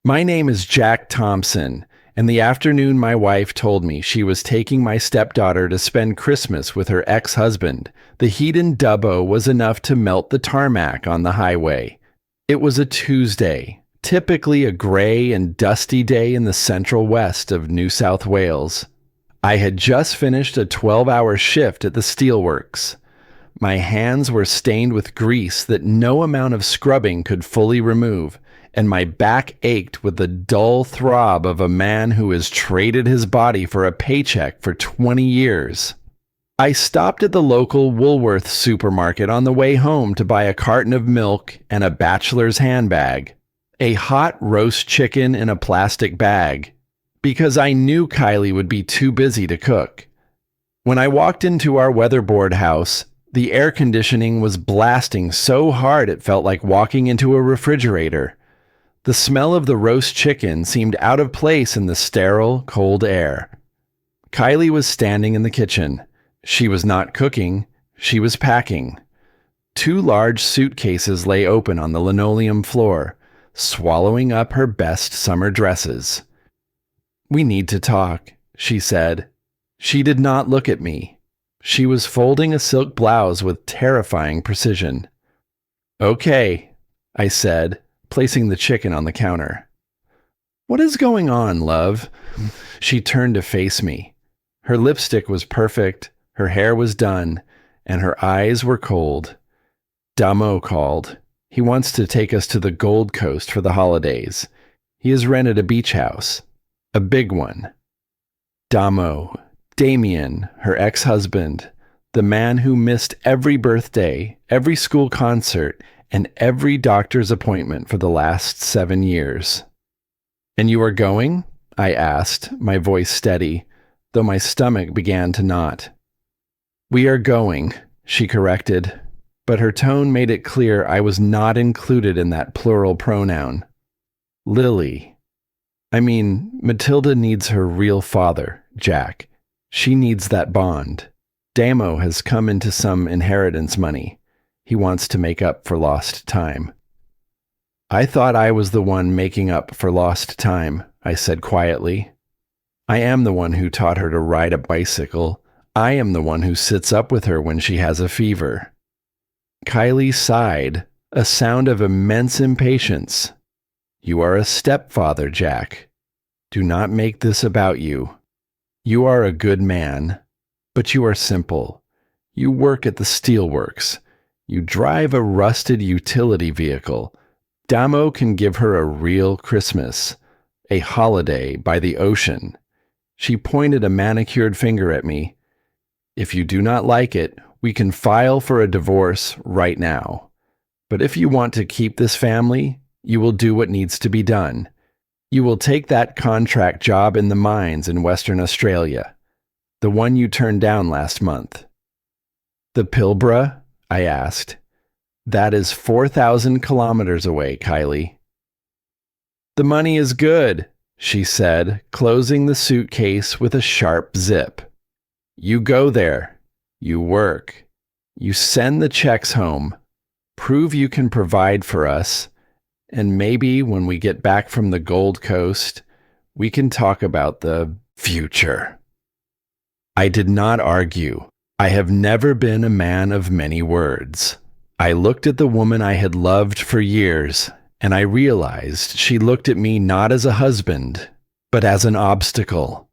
My name is Jack Thompson, and the afternoon my wife told me she was taking my stepdaughter to spend Christmas with her ex-husband, the heat in Dubbo was enough to melt the tarmac on the highway. It was a Tuesday, typically a gray and dusty day in the central west of New South Wales. I had just finished a 12-hour shift at the steelworks. My hands were stained with grease that no amount of scrubbing could fully remove, and my back ached with the dull throb of a man who has traded his body for a paycheck for 20 years. I stopped at the local Woolworth supermarket on the way home to buy a carton of milk and a bachelor's handbag, a hot roast chicken in a plastic bag, because I knew Kylie would be too busy to cook. When I walked into our weatherboard house, the air conditioning was blasting so hard it felt like walking into a refrigerator. The smell of the roast chicken seemed out of place in the sterile, cold air. Kylie was standing in the kitchen. She was not cooking, she was packing. 2 large suitcases lay open on the linoleum floor, swallowing up her best summer dresses. "We need to talk," she said. She did not look at me. She was folding a silk blouse with terrifying precision. "Okay," I said, placing the chicken on the counter. "What is going on, love?" She turned to face me. Her lipstick was perfect, her hair was done, and her eyes were cold. Damo called. He wants to take us to the Gold Coast for the holidays. He has rented a beach house. A big one. Damo, Damien, her ex-husband, the man who missed every birthday, every school concert, and every doctor's appointment for the last 7 years. "And you are going?" I asked, my voice steady, though my stomach began to knot. "We are going," she corrected, but her tone made it clear I was not included in that plural pronoun. "Lily. Matilda needs her real father, Jack. She needs that bond. Damo has come into some inheritance money. He wants to make up for lost time." "I thought I was the one making up for lost time," I said quietly. "I am the one who taught her to ride a bicycle. I am the one who sits up with her when she has a fever." Kylie sighed, a sound of immense impatience. "You are a stepfather, Jack. Do not make this about you. You are a good man, but you are simple. You work at the steelworks. You drive a rusted utility vehicle. Damo can give her a real Christmas, a holiday by the ocean." She pointed a manicured finger at me. "If you do not like it, we can file for a divorce right now. But if you want to keep this family, you will do what needs to be done. You will take that contract job in the mines in Western Australia, the one you turned down last month." "The Pilbara?" I asked. "That is 4,000 kilometers away, Kylie." "The money is good," she said, closing the suitcase with a sharp zip. "You go there. You work. You send the checks home. Prove you can provide for us. And maybe when we get back from the Gold Coast, we can talk about the future." I did not argue. I have never been a man of many words. I looked at the woman I had loved for years, and I realized she looked at me not as a husband, but as an obstacle.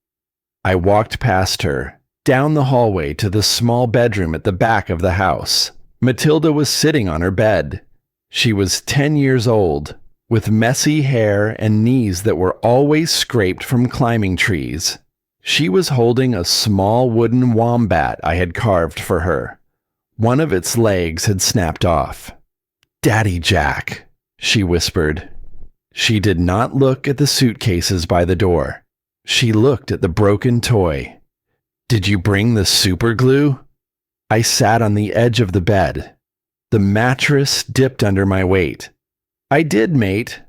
I walked past her, down the hallway to the small bedroom at the back of the house. Matilda was sitting on her bed. She was 10 years old, with messy hair and knees that were always scraped from climbing trees. She was holding a small wooden wombat I had carved for her. One of its legs had snapped off. "Daddy Jack," she whispered. She did not look at the suitcases by the door. She looked at the broken toy. "Did you bring the super glue?" I sat on the edge of the bed. The mattress dipped under my weight. "I did, mate."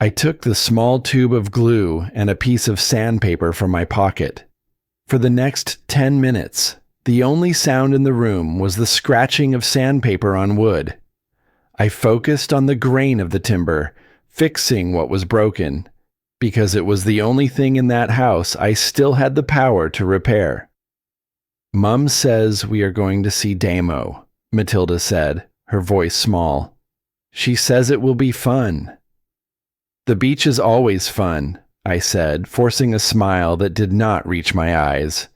I took the small tube of glue and a piece of sandpaper from my pocket. For the next 10 minutes, the only sound in the room was the scratching of sandpaper on wood. I focused on the grain of the timber, fixing what was broken, because it was the only thing in that house I still had the power to repair. Mum says we are going to see Damo, Matilda said, her voice small. She says it will be fun. The beach is always fun, I said, forcing a smile that did not reach my eyes.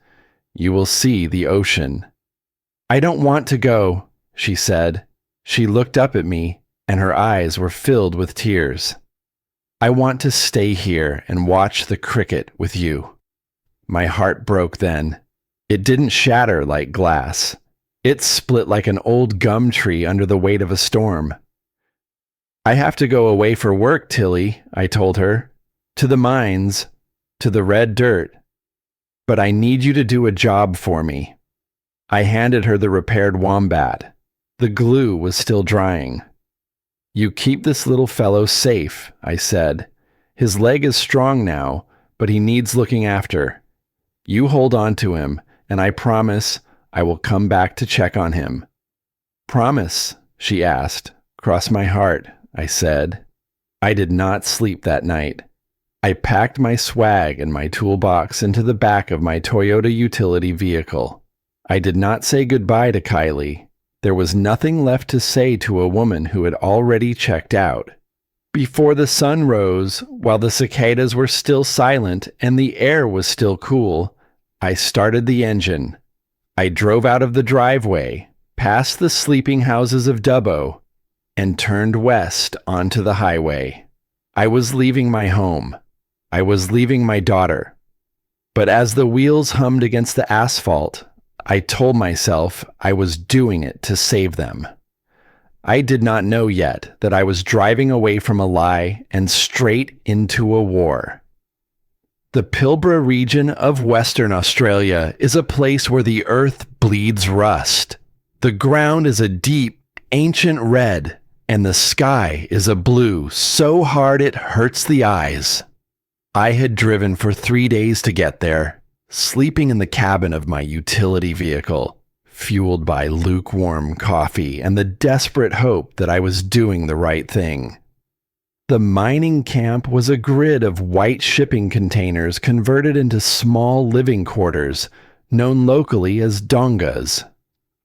You will see the ocean. I don't want to go, she said. She looked up at me, and her eyes were filled with tears. I want to stay here and watch the cricket with you. My heart broke then. It didn't shatter like glass. It split like an old gum tree under the weight of a storm. I have to go away for work, Tilly, I told her. To the mines, to the red dirt. But I need you to do a job for me. I handed her the repaired wombat. The glue was still drying. You keep this little fellow safe, I said. His leg is strong now, but he needs looking after. You hold on to him, and I promise I will come back to check on him. Promise, she asked. Cross my heart, I said. I did not sleep that night. I packed my swag and my toolbox into the back of my Toyota utility vehicle. I did not say goodbye to Kylie. There was nothing left to say to a woman who had already checked out. Before the sun rose, while the cicadas were still silent and the air was still cool, I started the engine. I drove out of the driveway, past the sleeping houses of Dubbo, and turned west onto the highway. I was leaving my home. I was leaving my daughter. But as the wheels hummed against the asphalt, I told myself I was doing it to save them. I did not know yet that I was driving away from a lie and straight into a war. The Pilbara region of Western Australia is a place where the earth bleeds rust. The ground is a deep, ancient red, and the sky is a blue so hard it hurts the eyes. I had driven for 3 days to get there, sleeping in the cabin of my utility vehicle, fueled by lukewarm coffee and the desperate hope that I was doing the right thing. The mining camp was a grid of white shipping containers converted into small living quarters, known locally as dongas.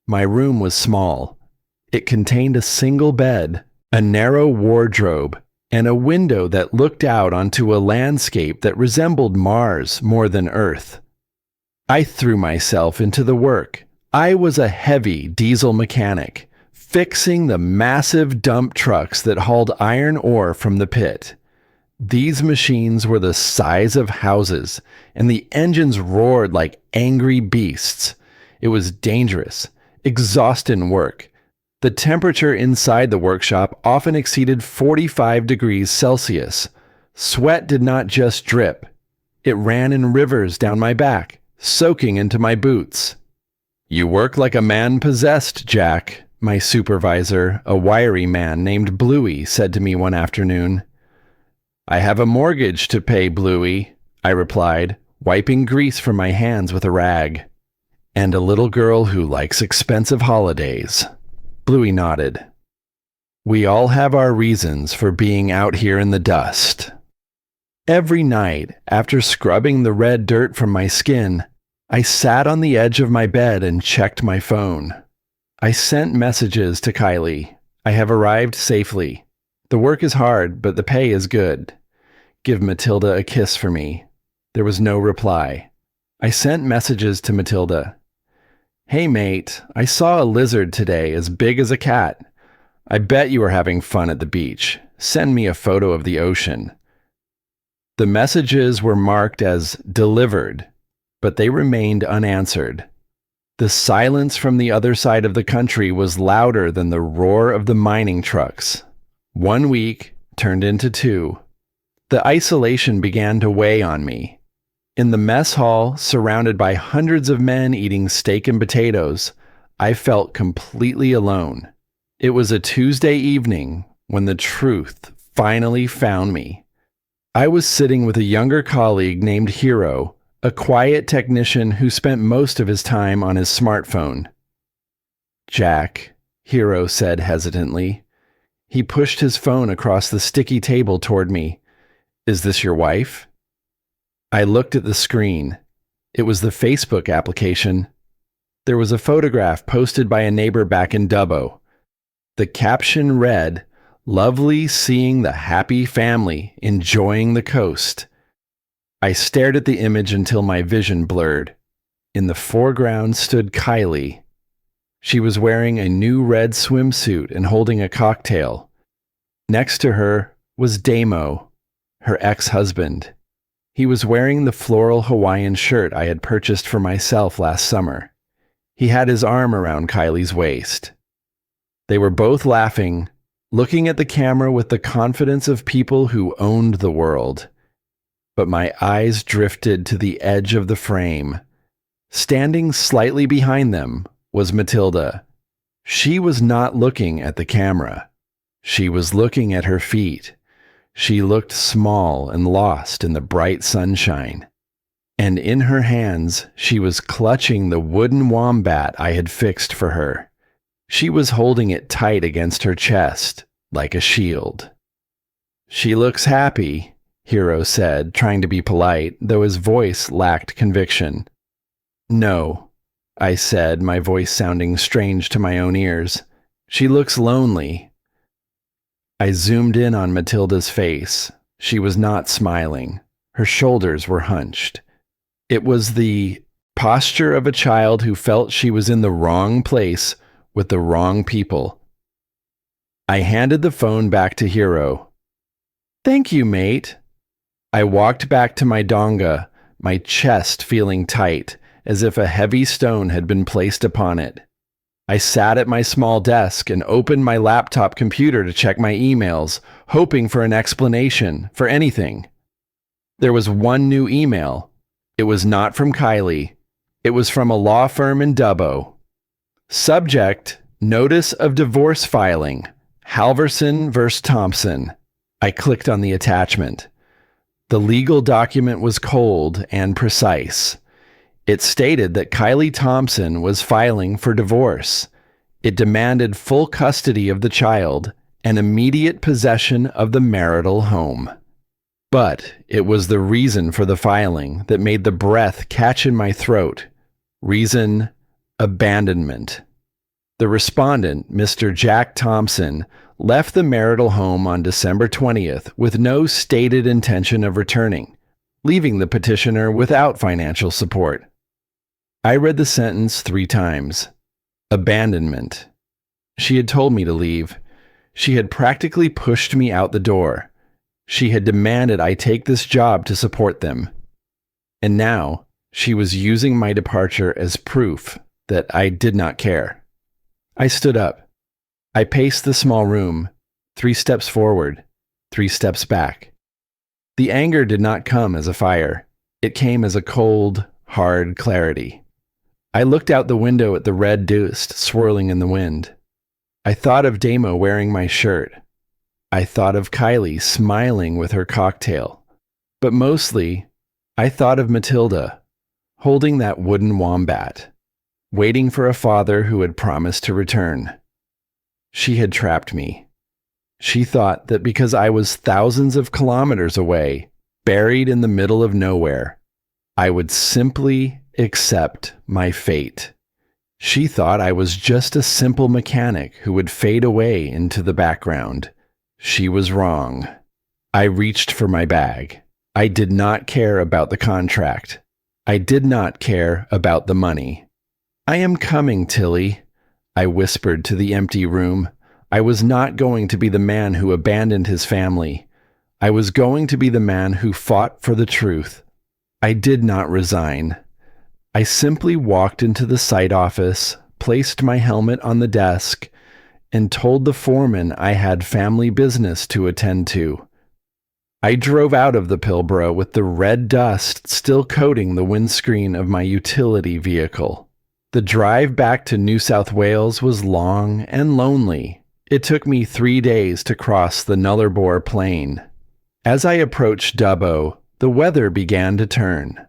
My room was small. It contained a single bed, a narrow wardrobe, and a window that looked out onto a landscape that resembled Mars more than Earth. I threw myself into the work. I was a heavy diesel mechanic, fixing the massive dump trucks that hauled iron ore from the pit. These machines were the size of houses, and the engines roared like angry beasts. It was dangerous, exhausting work. The temperature inside the workshop often exceeded 45 degrees Celsius. Sweat did not just drip. It ran in rivers down my back, soaking into my boots. You work like a man possessed, Jack, my supervisor, a wiry man named Bluey, said to me one afternoon. I have a mortgage to pay, Bluey, I replied, wiping grease from my hands with a rag. And a little girl who likes expensive holidays. Bluey nodded. We all have our reasons for being out here in the dust. Every night, after scrubbing the red dirt from my skin, I sat on the edge of my bed and checked my phone. I sent messages to Kylie. I have arrived safely. The work is hard, but the pay is good. Give Matilda a kiss for me. There was no reply. I sent messages to Matilda. Hey mate, I saw a lizard today as big as a cat. I bet you were having fun at the beach. Send me a photo of the ocean. The messages were marked as delivered, but they remained unanswered. The silence from the other side of the country was louder than the roar of the mining trucks. 1 week turned into 2. The isolation began to weigh on me. In the mess hall, surrounded by hundreds of men eating steak and potatoes, I felt completely alone. It was a Tuesday evening when the truth finally found me. I was sitting with a younger colleague named Hero, a quiet technician who spent most of his time on his smartphone. Jack, Hero said hesitantly. He pushed his phone across the sticky table toward me. Is this your wife? I looked at the screen. It was the Facebook application. There was a photograph posted by a neighbor back in Dubbo. The caption read, "Lovely seeing the happy family enjoying the coast." I stared at the image until my vision blurred. In the foreground stood Kylie. She was wearing a new red swimsuit and holding a cocktail. Next to her was Damo, her ex-husband. He was wearing the floral Hawaiian shirt I had purchased for myself last summer. He had his arm around Kylie's waist. They were both laughing, looking at the camera with the confidence of people who owned the world. But my eyes drifted to the edge of the frame. Standing slightly behind them was Matilda. She was not looking at the camera. She was looking at her feet. She looked small and lost in the bright sunshine. And in her hands, she was clutching the wooden wombat I had fixed for her. She was holding it tight against her chest, like a shield. "She looks happy," Hero said, trying to be polite, though his voice lacked conviction. "No," I said, my voice sounding strange to my own ears. "She looks lonely." I zoomed in on Matilda's face. She was not smiling. Her shoulders were hunched. It was the posture of a child who felt she was in the wrong place with the wrong people. I handed the phone back to Hero. "Thank you, mate." I walked back to my donga, my chest feeling tight, as if a heavy stone had been placed upon it. I sat at my small desk and opened my laptop computer to check my emails, hoping for an explanation for anything. There was one new email. It was not from Kylie. It was from a law firm in Dubbo. Subject, Notice of Divorce Filing, Halverson vs. Thompson. I clicked on the attachment. The legal document was cold and precise. It stated that Kylie Thompson was filing for divorce. It demanded full custody of the child and immediate possession of the marital home. But it was the reason for the filing that made the breath catch in my throat. Reason: abandonment. The respondent, Mr. Jack Thompson, left the marital home on December 20th with no stated intention of returning, leaving the petitioner without financial support. I read the sentence 3 times. Abandonment. She had told me to leave. She had practically pushed me out the door. She had demanded I take this job to support them. And now, she was using my departure as proof that I did not care. I stood up. I paced the small room, 3 steps forward, 3 steps back. The anger did not come as a fire. It came as a cold, hard clarity. I looked out the window at the red dust swirling in the wind. I thought of Damo wearing my shirt. I thought of Kylie smiling with her cocktail. But mostly, I thought of Matilda, holding that wooden wombat, waiting for a father who had promised to return. She had trapped me. She thought that because I was thousands of kilometers away, buried in the middle of nowhere, I would simply accept my fate. She thought I was just a simple mechanic who would fade away into the background. She was wrong. I reached for my bag. I did not care about the contract. I did not care about the money. "I am coming, Tilly," I whispered to the empty room. I was not going to be the man who abandoned his family. I was going to be the man who fought for the truth. I did not resign. I simply walked into the site office, placed my helmet on the desk, and told the foreman I had family business to attend to. I drove out of the Pilbara with the red dust still coating the windscreen of my utility vehicle. The drive back to New South Wales was long and lonely. It took me 3 days to cross the Nullarbor Plain. As I approached Dubbo, the weather began to turn.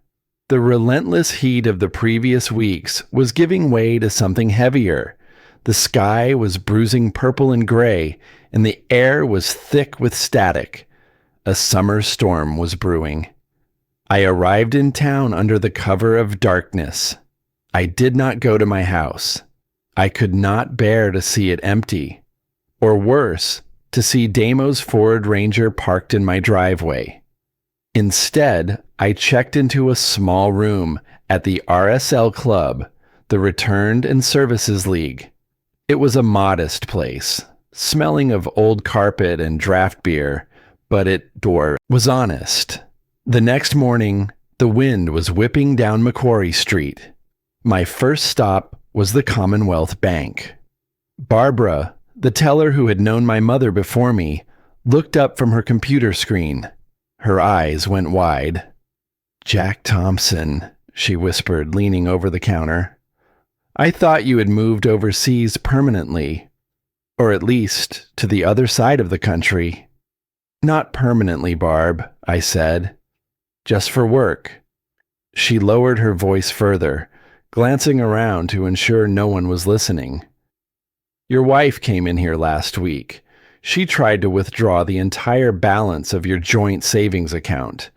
The relentless heat of the previous weeks was giving way to something heavier. The sky was bruising purple and gray, and the air was thick with static. a summer storm was brewing. I arrived in town under the cover of darkness. I did not go to my house. I could not bear to see it empty. Or worse, to see Damo's Ford Ranger parked in my driveway. Instead, I checked into a small room at the RSL Club, the Returned and Services League. It was a modest place, smelling of old carpet and draft beer, but its door was honest. The next morning, the wind was whipping down Macquarie Street. My first stop was the Commonwealth Bank. Barbara, the teller who had known my mother before me, looked up from her computer screen. Her eyes went wide. "Jack Thompson," she whispered, leaning over the counter. "I thought you had moved overseas permanently, or at least to the other side of the country." "Not permanently, Barb," I said. "Just for work." She lowered her voice further, glancing around to ensure no one was listening. "Your wife came in here last week. She tried to withdraw the entire balance of your joint savings account.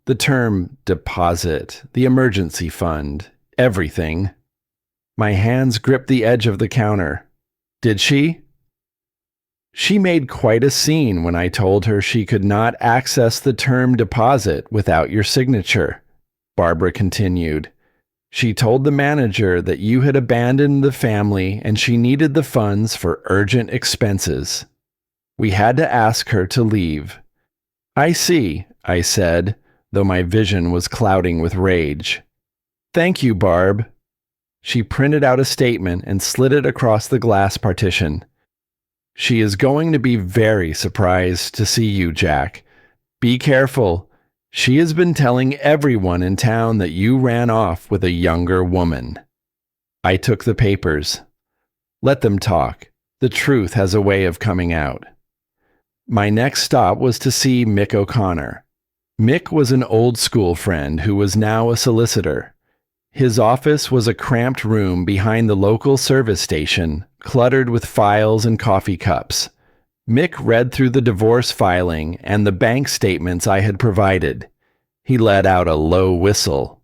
The term deposit, the emergency fund, everything." My hands gripped the edge of the counter. "Did she?" "She made quite a scene when I told her she could not access the term deposit without your signature," Barbara continued. "She told the manager that you had abandoned the family and she needed the funds for urgent expenses. We had to ask her to leave." "I see," I said, though my vision was clouding with rage. "Thank you, Barb." She printed out a statement and slid it across the glass partition. "She is going to be very surprised to see you, Jack. Be careful. She has been telling everyone in town that you ran off with a younger woman." I took the papers. Let them talk. The truth has a way of coming out. My next stop was to see Mick O'Connor. Mick was an old school friend who was now a solicitor. His office was a cramped room behind the local service station, cluttered with files and coffee cups. Mick read through the divorce filing and the bank statements I had provided. He let out a low whistle.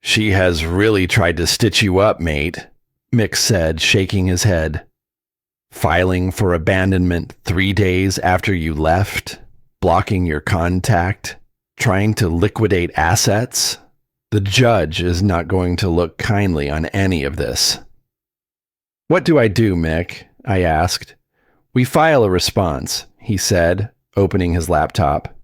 "She has really tried to stitch you up, mate," Mick said, shaking his head. "Filing for abandonment 3 days after you left, blocking your contact, trying to liquidate assets. The judge is not going to look kindly on any of this." "What do I do, Mick?" I asked. "We file a response," he said, opening his laptop.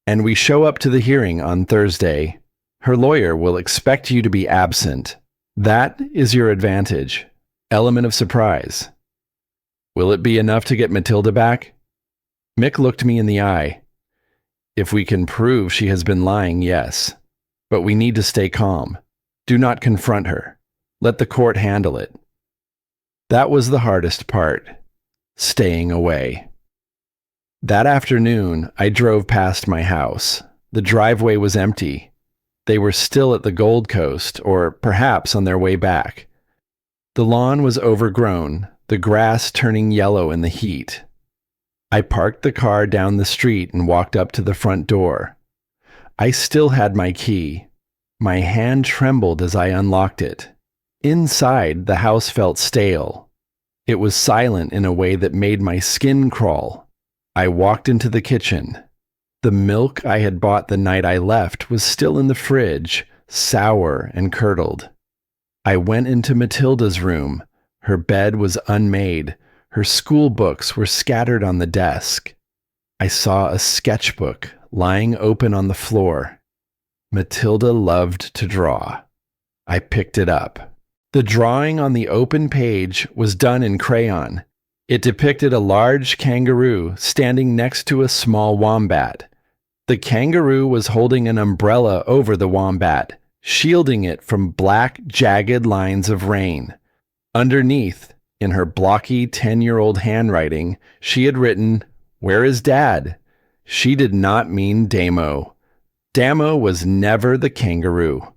"And we show up to the hearing on Thursday. Her lawyer will expect you to be absent. That is your advantage. Element of surprise." "Will it be enough to get Matilda back?" Mick looked me in the eye. "If we can prove she has been lying, yes. But we need to stay calm. Do not confront her. Let the court handle it." That was the hardest part. Staying away. That afternoon, I drove past my house. The driveway was empty. They were still at the Gold Coast, or perhaps on their way back. The lawn was overgrown, the grass turning yellow in the heat. I parked the car down the street and walked up to the front door. I still had my key. My hand trembled as I unlocked it. Inside, the house felt stale. It was silent in a way that made my skin crawl. I walked into the kitchen. The milk I had bought the night I left was still in the fridge, sour and curdled. I went into Matilda's room. Her bed was unmade. Her school books were scattered on the desk. I saw a sketchbook lying open on the floor. Matilda loved to draw. I picked it up. The drawing on the open page was done in crayon. It depicted a large kangaroo standing next to a small wombat. The kangaroo was holding an umbrella over the wombat, shielding it from black, jagged lines of rain. Underneath, in her blocky 10-year-old handwriting, she had written, "Where is Dad?" She did not mean Damo. Damo was never the kangaroo.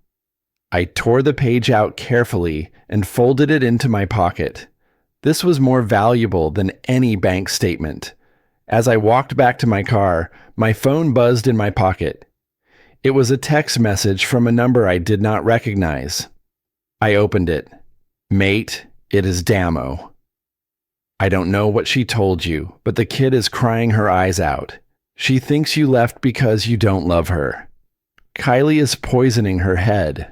I tore the page out carefully and folded it into my pocket. This was more valuable than any bank statement. As I walked back to my car, my phone buzzed in my pocket. It was a text message from a number I did not recognize. I opened it. Mate, it is Damo. I don't know what she told you, but the kid is crying her eyes out. She thinks you left because you don't love her. Kylie is poisoning her head.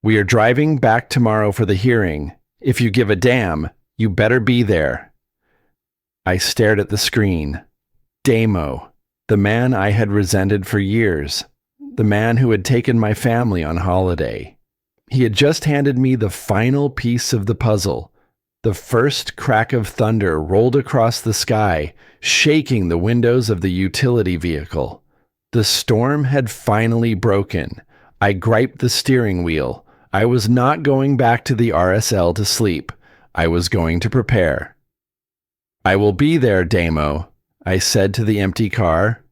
We are driving back tomorrow for the hearing. If you give a damn, you better be there. I stared at the screen. Damo, the man I had resented for years, the man who had taken my family on holiday. He had just handed me the final piece of the puzzle. The first crack of thunder rolled across the sky, shaking the windows of the utility vehicle. The storm had finally broken. I griped the steering wheel. I was not going back to the RSL to sleep. I was going to prepare. I will be there, Damo, I said to the empty car.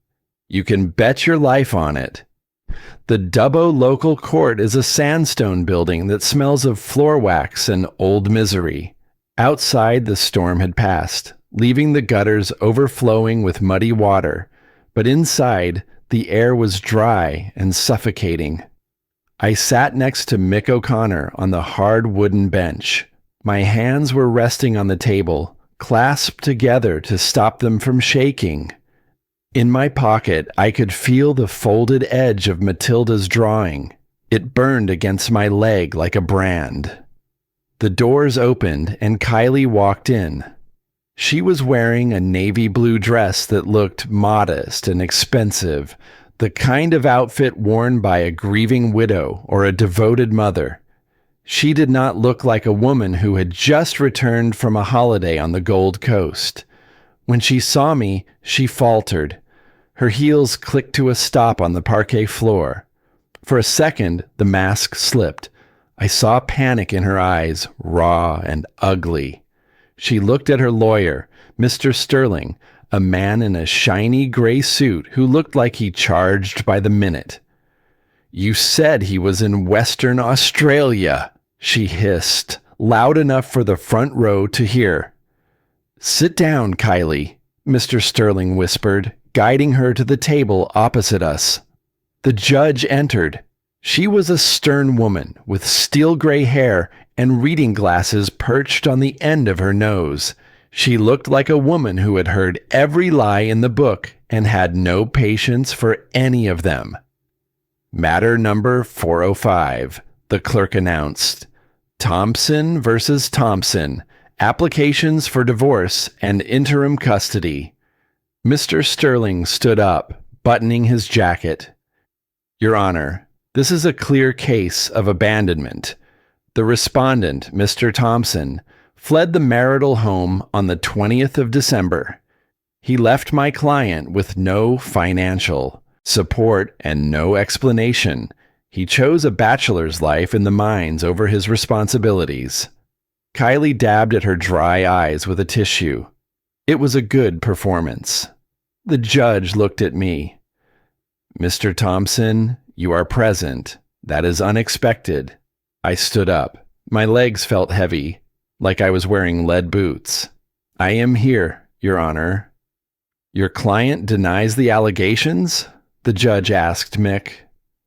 You can bet your life on it. The Dubbo local court is a sandstone building that smells of floor wax and old misery. Outside, the storm had passed, leaving the gutters overflowing with muddy water, but inside, the air was dry and suffocating. I sat next to Mick O'Connor on the hard wooden bench. My hands were resting on the table, clasped together to stop them from shaking. In my pocket, I could feel the folded edge of Matilda's drawing. It burned against my leg like a brand. The doors opened and Kylie walked in. She was wearing a navy blue dress that looked modest and expensive, the kind of outfit worn by a grieving widow or a devoted mother. She did not look like a woman who had just returned from a holiday on the Gold Coast. When she saw me, she faltered. Her heels clicked to a stop on the parquet floor. For a second, the mask slipped. I saw panic in her eyes, raw and ugly. She looked at her lawyer, Mr. Sterling, a man in a shiny gray suit who looked like he charged by the minute. You said he was in Western Australia, she hissed, loud enough for the front row to hear. Sit down, Kylie, Mr. Sterling whispered, guiding her to the table opposite us. The judge entered. She was a stern woman with steel gray hair and reading glasses perched on the end of her nose. She looked like a woman who had heard every lie in the book and had no patience for any of them. Matter number 405, the clerk announced. Thompson versus Thompson. Applications for divorce and interim custody. Mr. Sterling stood up, buttoning his jacket. Your Honor, this is a clear case of abandonment. The respondent, Mr. Thompson, fled the marital home on the 20th of December. He left my client with no financial support and no explanation. He chose a bachelor's life in the mines over his responsibilities. Kylie dabbed at her dry eyes with a tissue. It was a good performance. The judge looked at me. Mr. Thompson, you are present. That is unexpected. I stood up. My legs felt heavy, like I was wearing lead boots. I am here, Your Honor. Your client denies the allegations? The judge asked Mick.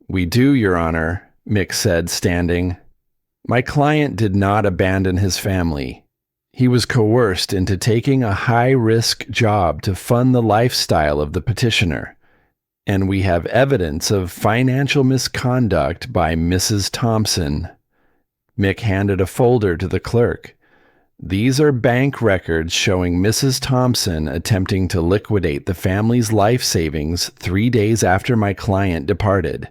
We do, Your Honor, Mick said, standing. My client did not abandon his family. He was coerced into taking a high-risk job to fund the lifestyle of the petitioner, and we have evidence of financial misconduct by Mrs. Thompson. Mick handed a folder to the clerk. These are bank records showing Mrs. Thompson attempting to liquidate the family's life savings 3 days after my client departed.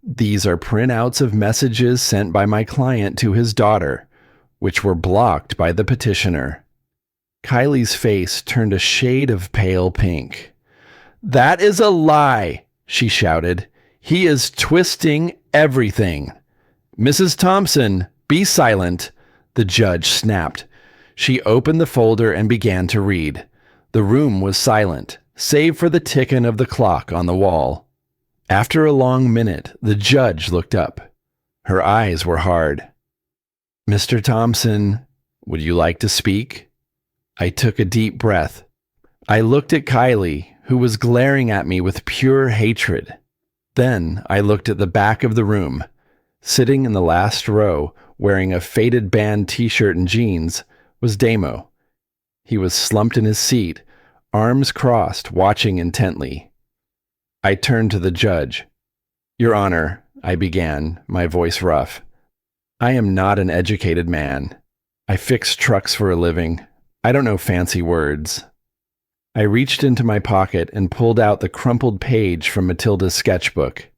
These are printouts of messages sent by my client to his daughter, which were blocked by the petitioner. Kylie's face turned a shade of pale pink. That is a lie, she shouted. He is twisting everything. Mrs. Thompson, be silent, the judge snapped. She opened the folder and began to read. The room was silent, save for the ticking of the clock on the wall. After a long minute, the judge looked up. Her eyes were hard. Mr. Thompson, would you like to speak? I took a deep breath. I looked at Kylie, who was glaring at me with pure hatred. Then I looked at the back of the room. Sitting in the last row, wearing a faded band t-shirt and jeans, was Damo. He was slumped in his seat, arms crossed, watching intently. I turned to the judge. "Your Honor," I began, my voice rough. "I am not an educated man. I fix trucks for a living. I don't know fancy words." I reached into my pocket and pulled out the crumpled page from Matilda's sketchbook.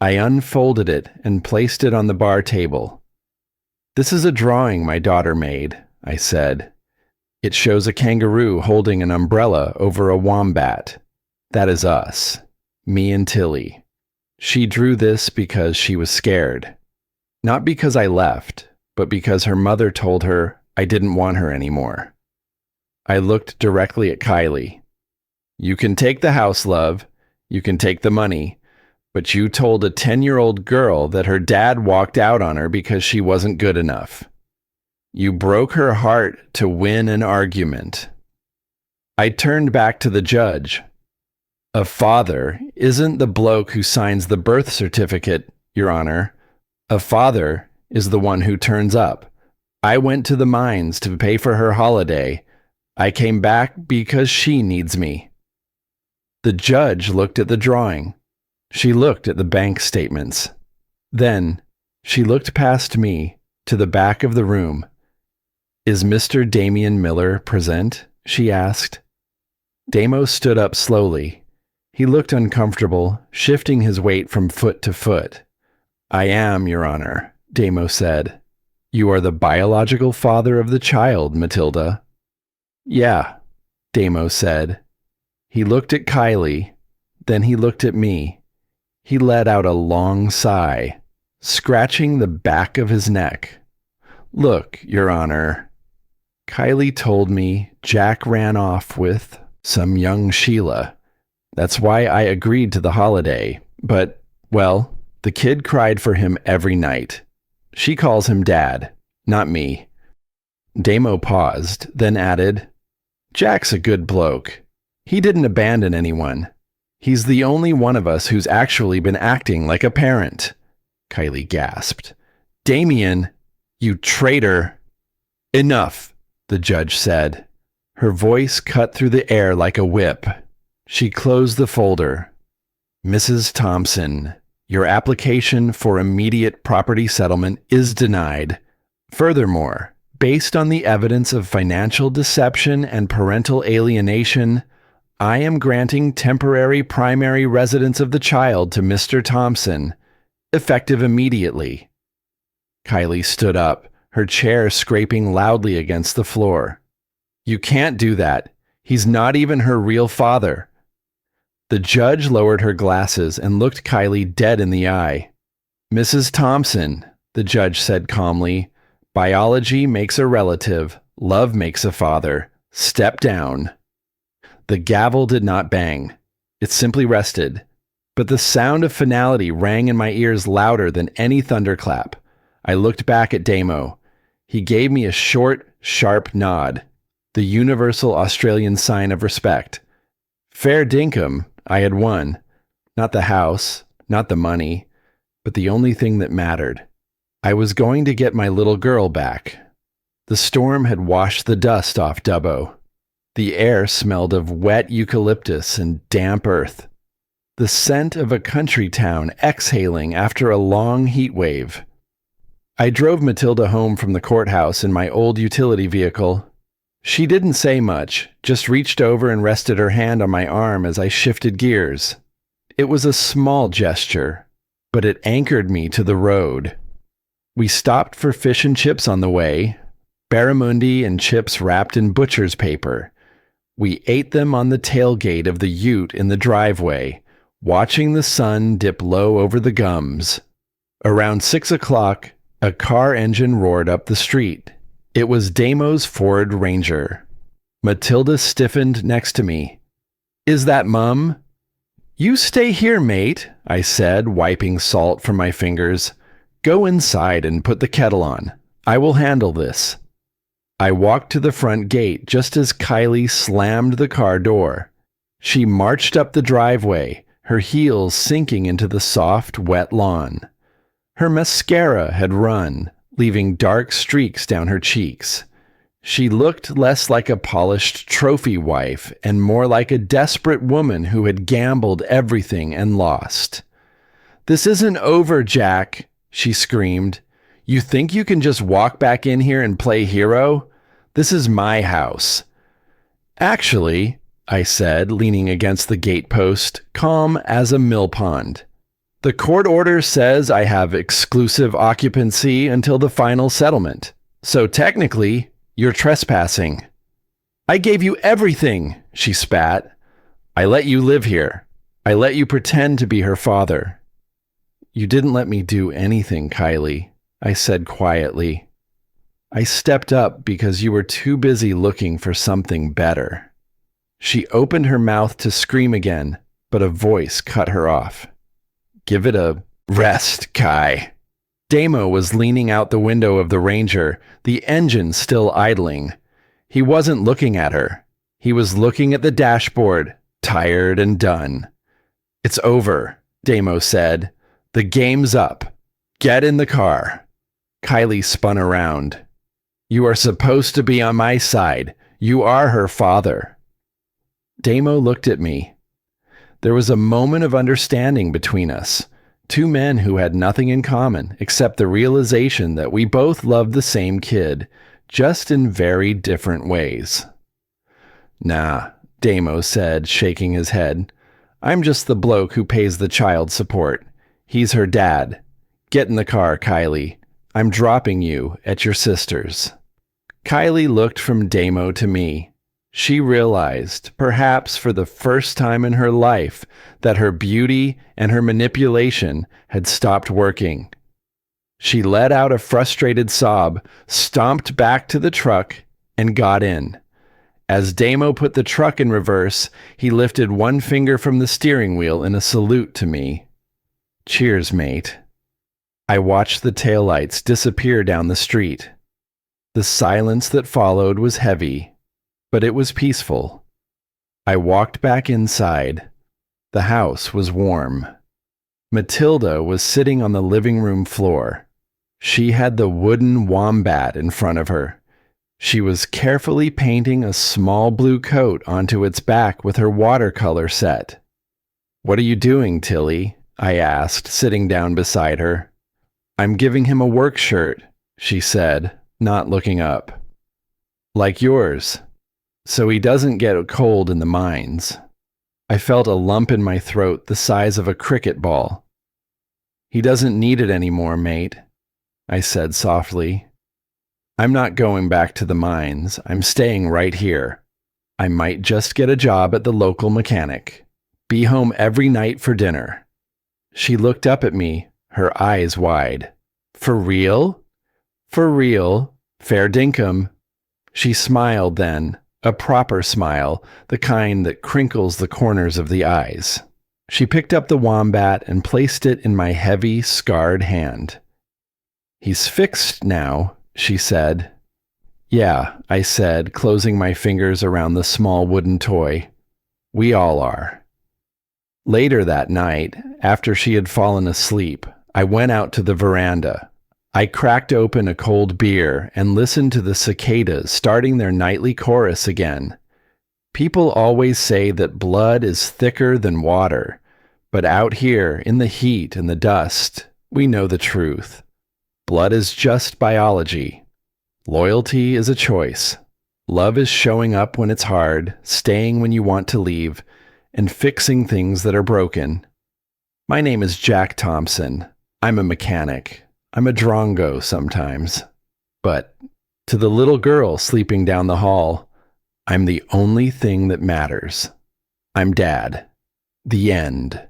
I unfolded it and placed it on the bar table. "This is a drawing my daughter made," I said. "It shows a kangaroo holding an umbrella over a wombat. That is us, me and Tilly. She drew this because she was scared. Not because I left, but because her mother told her I didn't want her anymore." I looked directly at Kylie. "You can take the house, love. You can take the money. But you told a 10-year-old girl that her dad walked out on her because she wasn't good enough. You broke her heart to win an argument." I turned back to the judge. "A father isn't the bloke who signs the birth certificate, Your Honor. A father is the one who turns up. I went to the mines to pay for her holiday. I came back because she needs me." The judge looked at the drawing. She looked at the bank statements. Then she looked past me to the back of the room. "Is Mr. Damian Miller present?" she asked. Damo stood up slowly. He looked uncomfortable, shifting his weight from foot to foot. "I am, Your Honor," Damo said. "You are the biological father of the child, Matilda." "Yeah," Damo said. He looked at Kylie, then he looked at me. He let out a long sigh, scratching the back of his neck. "Look, Your Honor, Kylie told me Jack ran off with some young Sheila. That's why I agreed to the holiday. But, well, the kid cried for him every night. She calls him Dad, not me." Damo paused, then added, "Jack's a good bloke. He didn't abandon anyone. He's the only one of us who's actually been acting like a parent." Kylie gasped. "Damian, you traitor." "Enough," the judge said. Her voice cut through the air like a whip. She closed the folder. "Mrs. Thompson, your application for immediate property settlement is denied. Furthermore, based on the evidence of financial deception and parental alienation, I am granting temporary primary residence of the child to Mr. Thompson, effective immediately." Kylie stood up, her chair scraping loudly against the floor. "You can't do that. He's not even her real father." The judge lowered her glasses and looked Kylie dead in the eye. "Mrs. Thompson," the judge said calmly, "biology makes a relative. Love makes a father. Step down." The gavel did not bang. It simply rested. But the sound of finality rang in my ears louder than any thunderclap. I looked back at Damo. He gave me a short, sharp nod, the universal Australian sign of respect. Fair dinkum, I had won. Not the house, not the money, but the only thing that mattered. I was going to get my little girl back. The storm had washed the dust off Dubbo. The air smelled of wet eucalyptus and damp earth. The scent of a country town exhaling after a long heat wave. I drove Matilda home from the courthouse in my old utility vehicle. She didn't say much, just reached over and rested her hand on my arm as I shifted gears. It was a small gesture, but it anchored me to the road. We stopped for fish and chips on the way, barramundi and chips wrapped in butcher's paper. We ate them on the tailgate of the ute in the driveway, watching the sun dip low over the gums. Around 6 o'clock, a car engine roared up the street. It was Damo's Ford Ranger. Matilda stiffened next to me. "Is that Mum?" "You stay here, mate," I said, wiping salt from my fingers. "Go inside and put the kettle on. I will handle this." I walked to the front gate just as Kylie slammed the car door. She marched up the driveway, her heels sinking into the soft, wet lawn. Her mascara had run, leaving dark streaks down her cheeks. She looked less like a polished trophy wife and more like a desperate woman who had gambled everything and lost. "This isn't over, Jack," she screamed. "You think you can just walk back in here and play hero? This is my house." "Actually," I said, leaning against the gatepost, calm as a mill pond, "the court order says I have exclusive occupancy until the final settlement. So technically, you're trespassing." "I gave you everything," she spat. "I let you live here. I let you pretend to be her father." "You didn't let me do anything, Kylie," I said quietly. "I stepped up because you were too busy looking for something better." She opened her mouth to scream again, but a voice cut her off. "Give it a rest, Kai." Damo was leaning out the window of the Ranger, the engine still idling. He wasn't looking at her. He was looking at the dashboard, tired and done. "It's over," Damo said. "The game's up. Get in the car." Kylie spun around. "You are supposed to be on my side. You are her father." Damo looked at me. There was a moment of understanding between us, two men who had nothing in common except the realization that we both loved the same kid, just in very different ways. "Nah," Damo said, shaking his head. "I'm just the bloke who pays the child support. He's her dad. Get in the car, Kylie. I'm dropping you at your sister's." Kylie looked from Damo to me. She realized, perhaps for the first time in her life, that her beauty and her manipulation had stopped working. She let out a frustrated sob, stomped back to the truck, and got in. As Damo put the truck in reverse, he lifted one finger from the steering wheel in a salute to me. "Cheers, mate." I watched the taillights disappear down the street. The silence that followed was heavy, but it was peaceful. I walked back inside. The house was warm. Matilda was sitting on the living room floor. She had the wooden wombat in front of her. She was carefully painting a small blue coat onto its back with her watercolor set. "What are you doing, Tilly?" I asked, sitting down beside her. "I'm giving him a work shirt," she said, not looking up. "Like yours. So he doesn't get a cold in the mines." I felt a lump in my throat the size of a cricket ball. "He doesn't need it anymore, mate," I said softly. "I'm not going back to the mines. I'm staying right here. I might just get a job at the local mechanic. Be home every night for dinner." She looked up at me, her eyes wide. "For real?" "For real. Fair dinkum." She smiled then, a proper smile, the kind that crinkles the corners of the eyes. She picked up the wombat and placed it in my heavy, scarred hand. "He's fixed now," she said. "Yeah," I said, closing my fingers around the small wooden toy. "We all are." Later that night, after she had fallen asleep, I went out to the veranda. I cracked open a cold beer and listened to the cicadas starting their nightly chorus again. People always say that blood is thicker than water, but out here in the heat and the dust, we know the truth. Blood is just biology. Loyalty is a choice. Love is showing up when it's hard, staying when you want to leave, and fixing things that are broken. My name is Jack Thompson. I'm a mechanic. I'm a drongo sometimes. But to the little girl sleeping down the hall, I'm the only thing that matters. I'm Dad. The end.